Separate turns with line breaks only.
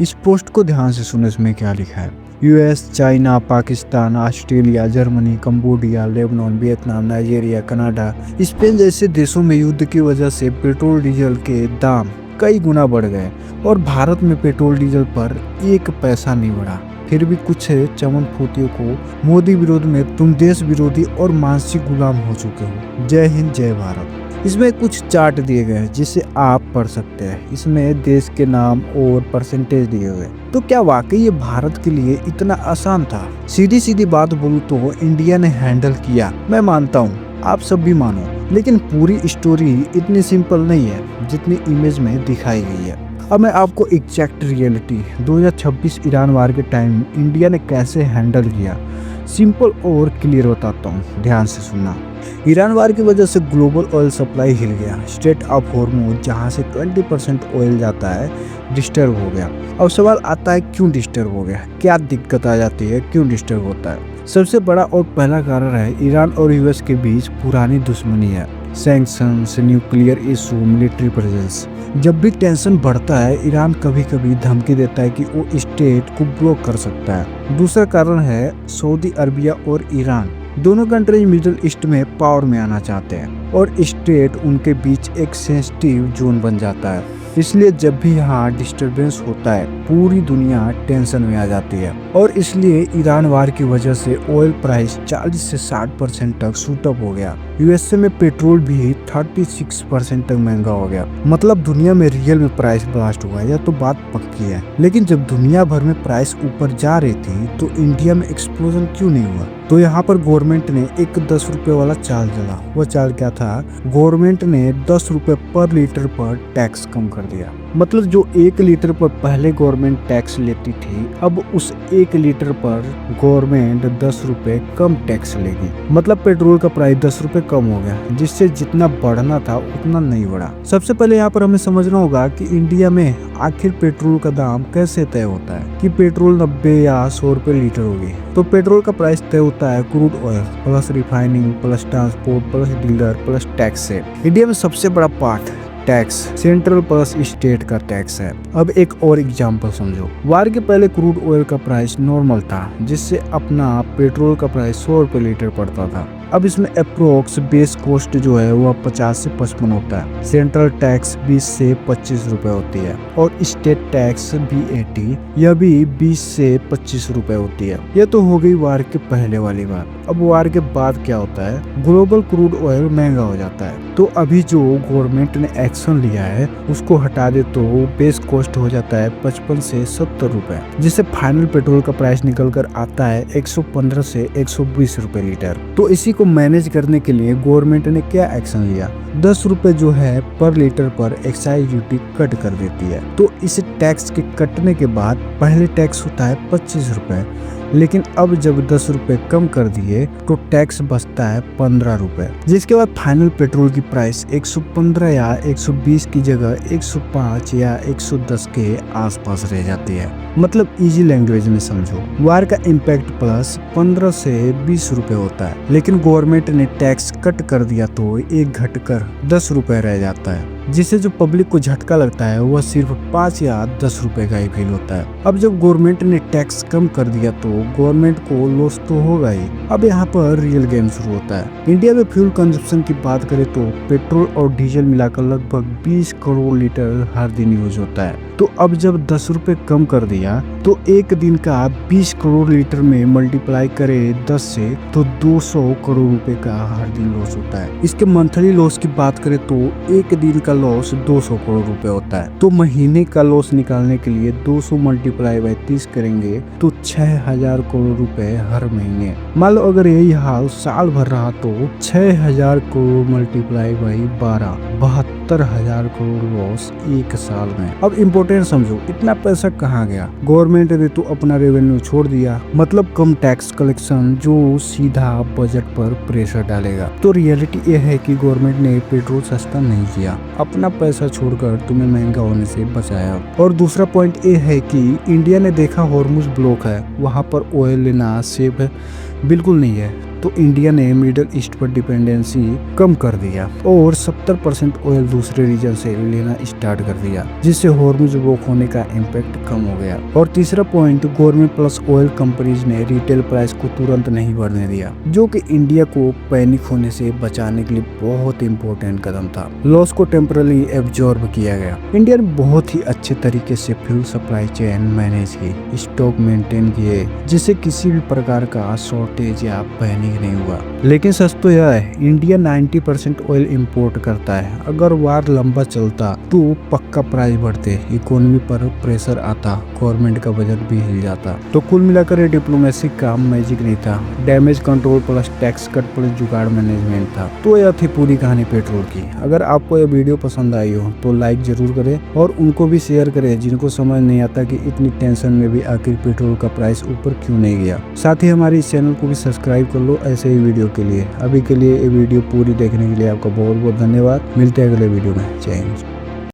इस पोस्ट को ध्यान से सुनो, इसमें क्या लिखा है। US, China, Pakistan, Australia, Germany, Cambodia, Lebanon, Vietnam, Nigeria, Canada, Spain जैसे देशों में युद्ध की वजह से पेट्रोल डीजल के दाम कई गुना बढ़ गए और भारत में पेट्रोल डीजल पर 1 पैसा नहीं बढ़ा। फिर भी कुछ चमनफूतियों को मोदी विरोध में तुम देश विरोधी और मानसिक गुलाम हो चुके हो। जय हिंद, जय भारत। इसमें कुछ चार्ट दिए गए हैं जिसे आप पढ़ सकते हैं। इसमें देश के नाम और परसेंटेज दिए हुए। तो क्या वाकई ये भारत के लिए इतना आसान था? सीधी सीधी बात बोलूं तो इंडिया ने हैंडल किया, मैं मानता हूँ, आप सब भी मानो, लेकिन पूरी स्टोरी इतनी सिंपल नहीं है जितनी इमेज में दिखाई गई है। अब मैं आपको एग्जैक्ट रियलिटी 2026 ईरान वार के टाइम इंडिया ने कैसे हैंडल किया सिंपल और क्लियर बताता हूँ, ध्यान से सुनना। ईरान वार की वजह से ग्लोबल ऑयल सप्लाई हिल गया। स्ट्रेट ऑफ हॉर्मूज जहाँ से 20% ऑयल जाता है डिस्टर्ब हो गया। अब सवाल आता है क्यों डिस्टर्ब हो गया, क्या दिक्कत आ जाती है, क्यों डिस्टर्ब होता है? सबसे बड़ा और पहला कारण है ईरान और यूएस के बीच पुरानी दुश्मनी है। Sanctions, nuclear issue, military presence. जब भी टेंशन बढ़ता है ईरान कभी कभी धमकी देता है कि वो स्टेट को ब्लॉक कर सकता है। दूसरा कारण है सऊदी अरबिया और ईरान। दोनों कंट्रीज मिडिल ईस्ट में पावर में आना चाहते हैं और स्टेट उनके बीच एक सेंसिटिव जोन बन जाता है। इसलिए जब भी यहाँ डिस्टरबेंस होता है पूरी दुनिया टेंशन में आ जाती है और इसलिए ईरान वार की वजह से ऑयल प्राइस 40 से 60% तक शूट अप हो गया। यूएसए में पेट्रोल भी 36% तक महंगा हो गया। मतलब दुनिया में रियल में प्राइस ब्लास्ट हुआ, यह तो बात पक्की है। लेकिन जब दुनिया भर में प्राइस ऊपर जा रही थी तो इंडिया में एक्सप्लोजन क्यों नहीं हुआ? तो यहाँ पर गवर्नमेंट ने एक 10 रुपए वाला चाल चला। वो चाल क्या था? गवर्नमेंट ने 10 रुपए पर लीटर पर टैक्स कम कर दिया। मतलब जो 1 लीटर पर पहले गवर्नमेंट टैक्स लेती थी, अब उस 1 लीटर पर गवर्नमेंट 10 रुपए कम टैक्स लेगी। मतलब पेट्रोल का प्राइस 10 रुपए कम हो गया, जिससे जितना बढ़ना था उतना नहीं बढ़ा। सबसे पहले यहाँ पर हमें समझना होगा कि इंडिया में आखिर पेट्रोल का दाम कैसे तय होता है कि पेट्रोल 90 या 100 रुपए लीटर होगी। तो पेट्रोल का प्राइस तय होता है crude oil plus refining plus transport plus dealer plus tax से। इंडिया में सबसे बड़ा part tax central plus state का टैक्स है। अब एक और एग्जांपल समझो। वार के पहले क्रूड ऑयल का प्राइस नॉर्मल था, जिससे अपना पेट्रोल का प्राइस 100 रुपए लीटर पड़ता था। अब इसमें अप्रोक्स बेस कॉस्ट जो है वह 50 से 55 होता है। सेंट्रल टैक्स 20 से 25 रुपए होती है और स्टेट टैक्स VAT यह भी 20 से 25 रुपए होती है। यह तो हो गई वार के पहले वाली बात। अब वार के बाद क्या होता है? ग्लोबल क्रूड ऑयल महंगा हो जाता है। तो अभी जो गवर्नमेंट ने एक्शन लिया है उसको हटा दे तो बेस कॉस्ट हो जाता है 55 से 70 रुपए, जिससे फाइनल पेट्रोल का प्राइस निकल कर आता है 115 से 120 रुपए लीटर। तो इसी को मैनेज करने के लिए गवर्नमेंट ने क्या एक्शन लिया? 10 रुपए जो है पर लीटर पर एक्साइज ड्यूटी कट कर देती है। तो इस टैक्स के कटने के बाद पहले टैक्स होता है 25 रुपए, लेकिन अब जब 10 रुपए कम कर दिए तो टैक्स बचता है 15 रुपए, जिसके बाद फाइनल पेट्रोल की प्राइस 115 या 120 की जगह 105 या 110 के आसपास रह जाती है। मतलब इजी लैंग्वेज में समझो, वार का इम्पैक्ट प्लस 15 से 20 रुपए होता है, लेकिन गवर्नमेंट ने टैक्स कट कर दिया तो एक घटकर 10 रुपए रह जाता है, जिससे जो पब्लिक को झटका लगता है वह सिर्फ 5 या 10 रुपए का ही फील होता है। अब जब गवर्नमेंट ने टैक्स कम कर दिया तो गवर्नमेंट को लॉस तो होगा ही। अब यहाँ पर रियल गेम शुरू होता है। इंडिया में फ्यूल कंजप्शन की बात करें तो पेट्रोल और डीजल मिलाकर लगभग 20 करोड़ लीटर हर दिन यूज होता है। तो अब जब 10 रुपए कम कर दिया तो एक दिन का 20 करोड़ लीटर में मल्टीप्लाई करे 10 से तो 200 करोड़ रुपए का हर दिन लॉस होता है। इसके मंथली लॉस की बात करें तो एक दिन का लॉस 200 करोड़ रुपए होता है। तो महीने का लॉस निकालने के लिए 200 मल्टीप्लाई बाय 30 करेंगे तो 6000 करोड़ रुपए हर महीने। मान लो अगर यही हाल साल भर रहा तो 6000 crore multiply by 12 72,000 crore loss एक साल में। अब इम्पोर्टेंट समझो, इतना पैसा कहाँ गया? गवर्नमेंट ने तो अपना रेवेन्यू छोड़ दिया, मतलब कम टैक्स कलेक्शन जो सीधा बजट पर प्रेशर डालेगा। तो रियलिटी ये है कि गवर्नमेंट ने पेट्रोल सस्ता नहीं किया, अपना पैसा छोड़कर तुम्हें महंगा होने से बचाया। और दूसरा पॉइंट ये है कि इंडिया ने देखा हॉर्मुज ब्लॉक है, वहाँ पर ऑयल लेना सेफ बिल्कुल नहीं है। तो इंडिया ने मिडिल ईस्ट पर डिपेंडेंसी कम कर दिया और 70% ऑयल दूसरे रीजन से लेना स्टार्ट कर दिया, जिससे हॉर्मुज ब्लॉक होने का इम्पैक्ट कम हो गया। और तीसरा point, government plus oil companies ने रिटेल प्राइस को तुरंत नहीं बढ़ने दिया, जो कि इंडिया को पैनिक होने से बचाने के लिए बहुत इंपॉर्टेंट कदम था। लॉस को टेम्परली एब्जॉर्ब किया गया। इंडिया ने बहुत ही अच्छे तरीके से फ्यूल सप्लाई चेन मैनेज की, स्टॉक मेंटेन किए, जिससे किसी भी प्रकार का शॉर्टेज या पैनिक नहीं हुआ। लेकिन सच तो यह है, इंडिया 90% ऑयल इंपोर्ट करता है। अगर वार लंबा चलता तो पक्का प्राइस बढ़ते, इकोनॉमी पर प्रेशर आता, गवर्नमेंट का बजट भी हिल जाता। तो कुल मिलाकर ये डिप्लोमेसी का मैजिक नहीं था, damage control plus tax cut plus जुगाड़ मैनेजमेंट था। तो यह थी पूरी कहानी पेट्रोल की। अगर आपको यह वीडियो पसंद आई हो तो लाइक जरूर करें और उनको भी शेयर करें जिनको समझ नहीं आता कि इतनी टेंशन में भी आखिर पेट्रोल का प्राइस ऊपर क्यों नहीं गया। साथ ही हमारे इस चैनल को भी सब्सक्राइब कर लो ऐसे ही वीडियो के लिए। अभी के लिए ये वीडियो पूरी देखने के लिए आपका बहुत बहुत धन्यवाद। मिलते हैं अगले वीडियो में। जय हिंद।